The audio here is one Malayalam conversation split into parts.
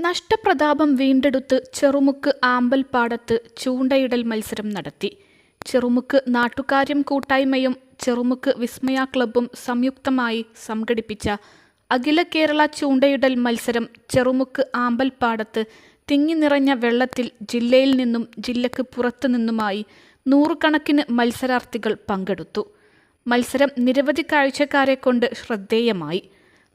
നഷ്ടപ്രതാപം വീണ്ടെടുത്ത് ചെറുമുക്ക് ആമ്പൽപ്പാടത്ത് ചൂണ്ടയിടൽ മത്സരം നടത്തി. ചെറുമുക്ക് നാട്ടുകാര്യം കൂട്ടായ്മയും ചെറുമുക്ക് വിസ്മയ ക്ലബ്ബും സംയുക്തമായി സംഘടിപ്പിച്ച അഖില കേരള ചൂണ്ടയിടൽ മത്സരം ചെറുമുക്ക് ആമ്പൽപ്പാടത്ത് തിങ്ങി നിറഞ്ഞ വെള്ളത്തിൽ ജില്ലയിൽ നിന്നും ജില്ലക്ക് പുറത്തു നിന്നുമായി നൂറുകണക്കിന് മത്സരാർത്ഥികൾ പങ്കെടുത്തു. മത്സരം നിരവധി കാഴ്ചക്കാരെ കൊണ്ട് ശ്രദ്ധേയമായി.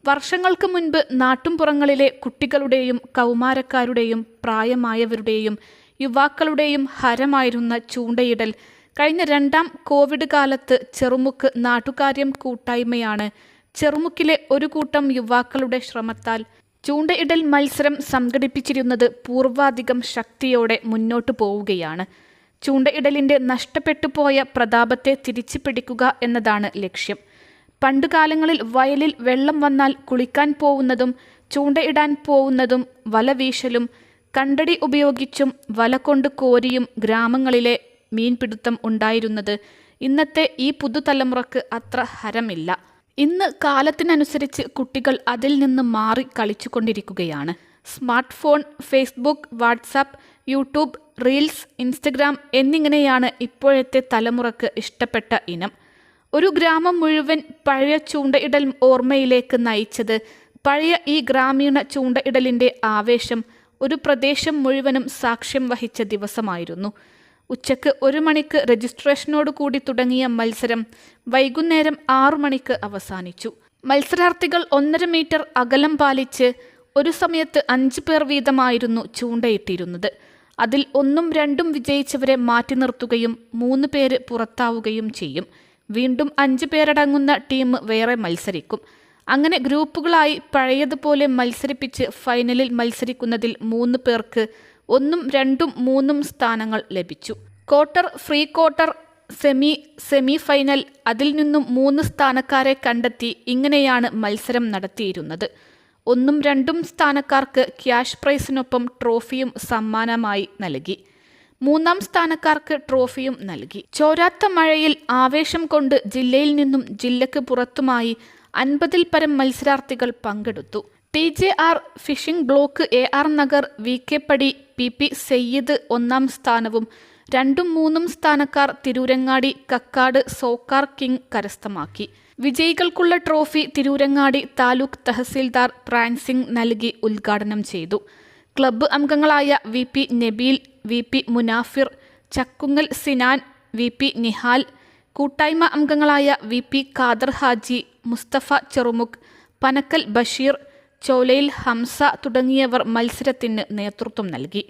വർഷങ്ങൾക്ക് മുൻപ് നാട്ടുംപുറങ്ങളിലെ കുട്ടികളുടെയും കൗമാരക്കാരുടെയും പ്രായമായവരുടെയും യുവാക്കളുടെയും ഹരമായിരുന്ന ചൂണ്ടയിടൽ കഴിഞ്ഞ രണ്ടാം കോവിഡ് കാലത്ത് ചെറുമുക്ക് നാട്ടുകാര്യം കൂട്ടായ്മയാണ് ചെറുമുക്കിലെ ഒരു കൂട്ടം യുവാക്കളുടെ ശ്രമത്താൽ ചൂണ്ടയിടൽ മത്സരം സംഘടിപ്പിച്ചിരുന്നത് പൂർവാധികം ശക്തിയോടെ മുന്നോട്ടു പോവുകയാണ്. ചൂണ്ടയിടലിൻ്റെ നഷ്ടപ്പെട്ടുപോയ പ്രതാപത്തെ തിരിച്ചു പിടിക്കുക എന്നതാണ് ലക്ഷ്യം. പണ്ടുകാലങ്ങളിൽ വയലിൽ വെള്ളം വന്നാൽ കുളിക്കാൻ പോവുന്നതും ചൂണ്ടയിടാൻ പോവുന്നതും വലവീശലും കണ്ടടി ഉപയോഗിച്ചും വല കൊണ്ട് കോരിയും ഗ്രാമങ്ങളിലെ മീൻപിടുത്തം ഉണ്ടായിരുന്നത് ഇന്നത്തെ ഈ പുതുതലമുറക്ക് അത്ര ഹരമില്ല. ഇന്ന് കാലത്തിനനുസരിച്ച് കുട്ടികൾ അതിൽ നിന്ന് മാറി കളിച്ചുകൊണ്ടിരിക്കുകയാണ്. Smart phone, Facebook, WhatsApp, YouTube, reels, Instagram എന്നിങ്ങനെയാണ് ഇപ്പോഴത്തെ തലമുറക്ക് ഇഷ്ടപ്പെട്ട ഇനം. ഒരു ഗ്രാമം മുഴുവൻ പഴയ ചൂണ്ടയിടൽ ഓർമ്മയിലേക്ക് നയിച്ചത് പഴയ ഈ ഗ്രാമീണ ചൂണ്ടയിടലിൻ്റെ ആവേശം ഒരു പ്രദേശം മുഴുവനും സാക്ഷ്യം വഹിച്ച ദിവസമായിരുന്നു. ഉച്ചക്ക് 1 മണിക്ക് രജിസ്ട്രേഷനോട് കൂടി തുടങ്ങിയ മത്സരം വൈകുന്നേരം 6 മണിക്ക് അവസാനിച്ചു. മത്സരാർത്ഥികൾ 1.5 മീറ്റർ അകലം പാലിച്ച് ഒരു സമയത്ത് 5 പേർ വീതമായിരുന്നു ചൂണ്ടയിട്ടിരുന്നത്. അതിൽ 1ഉം 2ഉം വിജയിച്ചവരെ മാറ്റി നിർത്തുകയും 3 പേര് പുറത്താവുകയും ചെയ്യും. വീണ്ടും 5 പേരടങ്ങുന്ന ടീം വേറെ മത്സരിക്കും. അങ്ങനെ ഗ്രൂപ്പുകളായി പഴയതുപോലെ മത്സരിപ്പിച്ച് ഫൈനലിൽ മത്സരിക്കുന്നതിൽ 3 പേർക്ക് 1ഉം 2ഉം 3ഉം സ്ഥാനങ്ങൾ ലഭിച്ചു. Quarter, free quarter, semi final, അതിൽ നിന്നും 3 സ്ഥാനക്കാരെ കണ്ടെത്തി ഇങ്ങനെയാണ് മത്സരം നടത്തിയിരുന്നത്. 1ഉം 2ഉം സ്ഥാനക്കാർക്ക് ക്യാഷ് പ്രൈസിനൊപ്പം ട്രോഫിയും സമ്മാനമായി നൽകി. 3ആം സ്ഥാനക്കാർക്ക് ട്രോഫിയും നൽകി. ചോരാത്ത മഴയിൽ ആവേശം കൊണ്ട് ജില്ലയിൽ നിന്നും ജില്ലക്ക് പുറത്തുമായി 50ൽ പരം മത്സരാർത്ഥികൾ പങ്കെടുത്തു. TJR fishing block, AR Nagar, VK Padi, PP Sayyid 1ആം സ്ഥാനവും 2ഉം 3ഉം സ്ഥാനക്കാർ തിരൂരങ്ങാടി, കക്കാട്, സോക്കാർ കിങ് കരസ്ഥമാക്കി. വിജയികൾക്കുള്ള ട്രോഫി തിരൂരങ്ങാടി താലൂക്ക് തഹസിൽദാർ പ്രാൻസിംഗ് നൽകി ഉദ്ഘാടനം ചെയ്തു. ക്ലബ്ബ് അംഗങ്ങളായ VP Nabeel, VP മുനാഫിർ, Chakkungal Sinan, VP Nihal, കൂട്ടായ്മ അംഗങ്ങളായ VP ഖാദർ ഹാജി, മുസ്തഫ ചെറുമുക്ക്, പനക്കൽ ബഷീർ, ചോലയിൽ ഹംസ തുടങ്ങിയവർ മത്സരത്തിന് നേതൃത്വം നൽകി.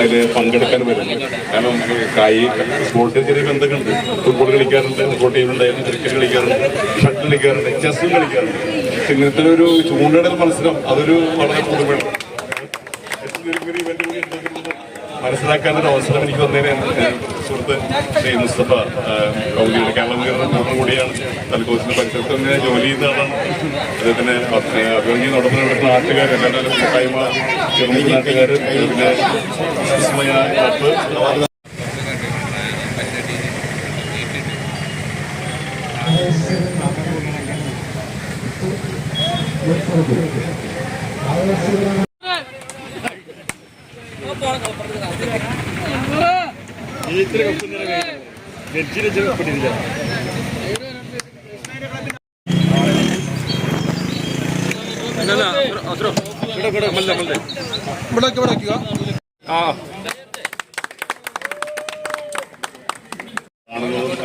അതിൽ പങ്കെടുക്കാൻ വരുന്നത്. കാരണം സ്പോർട്സിൽ ചെറിയ ബന്ധങ്ങളുണ്ട്. ഫുട്ബോൾ കളിക്കാറുണ്ട്, ഫുട്ബോൾ ടീമുണ്ടായിരുന്നു, ക്രിക്കറ്റ് കളിക്കാറുണ്ട്, ഷട്ടിൽ കളിക്കാറുണ്ട്, ചെസ്സും കളിക്കാറുണ്ട്. പക്ഷെ ഇങ്ങനത്തെ ഒരു ചൂണ്ടയിടൽ മത്സരം അതൊരു വളരെ പുതുമയാണ്. മനസ്സിലാക്കാനൊരു അവസരം എനിക്ക് വന്നതിന് സുഹൃത്ത് ശ്രീ മുസ്തഫ കൗലിയുടെ കേരള കൂട്ടം കൂടിയാണ്. തലക്കോസിന്റെ പരിസരത്ത് തന്നെ ജോലി ചെയ്യുന്ന ആളാണ്. അദ്ദേഹത്തിന് അഭിമന്യോടൊപ്പം ഇവിടുത്തെ നാട്ടുകാർ എല്ലാവരും കൂട്ടായ്മ ചെറുമുക്ക് നാട്ടുകാർ പിന്നെ വിസ്മയ ക്ലബ്ബ്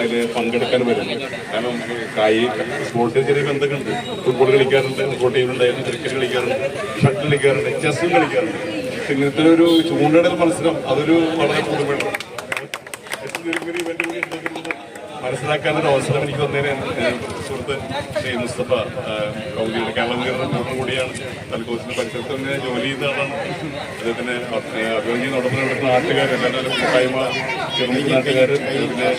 അതിൽ പങ്കെടുക്കാൻ വരുന്നത്. കാരണം സ്പോർട്സിന് ചെറിയ ബന്ധങ്ങളുണ്ട്. ഫുട്ബോൾ കളിക്കാറുണ്ട്, ഫുട്ബോൾ ടീമിലുണ്ടായിരുന്നു, ക്രിക്കറ്റ് കളിക്കാറുണ്ട്, ഷട്ടിൽ കളിക്കാറുണ്ട്, ചെസ്സും കളിക്കാറുണ്ട്. പക്ഷെ ഇങ്ങനത്തെ ഒരു ചൂണ്ടയുടെ മത്സരം അതൊരു വളരെ കൂടുതലാണ്. ഇവന്റ് കൂടി ഉണ്ടെങ്കിൽ മനസ്സിലാക്കാനൊരു അവസരം എനിക്ക് തന്നേനെ സുഹൃത്ത് ശ്രീ മുസ്തഫ കൗലിയുടെ കേരള കൂട്ടം കൂടിയാണ്. തലക്കോസിന്റെ പരിസരത്ത് തന്നെ ജോലി ചെയ്യുന്ന ആളാണ്. അദ്ദേഹത്തിന് അഭിമന്യോടൊപ്പം ഇവിടുത്തെ നാട്ടുകാർ എല്ലാവരും കൂട്ടായ്മ ചെറുമുക്ക് നാട്ടുകാർ പിന്നെ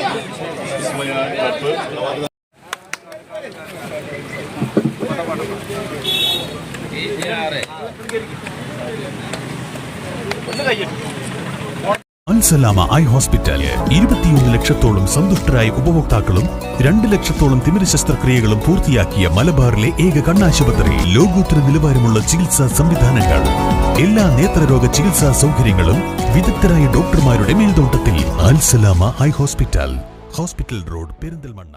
വിസ്മയ ക്ലബ്ബ് അൽസലാമ ഐ ഹോസ്പിറ്റൽ 21 ലക്ഷത്തോളം സന്തുഷ്ടരായ ഉപഭോക്താക്കളും 2 ലക്ഷത്തോളം തിമിര ശസ്ത്രക്രിയകളും പൂർത്തിയാക്കിയ മലബാറിലെ ഏക കണ്ണാശുപത്രി. ലോകോത്തര നിലവാരമുള്ള ചികിത്സാ സംവിധാനങ്ങൾ, എല്ലാ നേത്രരോഗ ചികിത്സാ സൗകര്യങ്ങളും വിദഗ്ധരായ ഡോക്ടർമാരുടെ മേൽനോട്ടത്തിൽ. Al Salama eye hospital, hospital road, Perinthalmanna.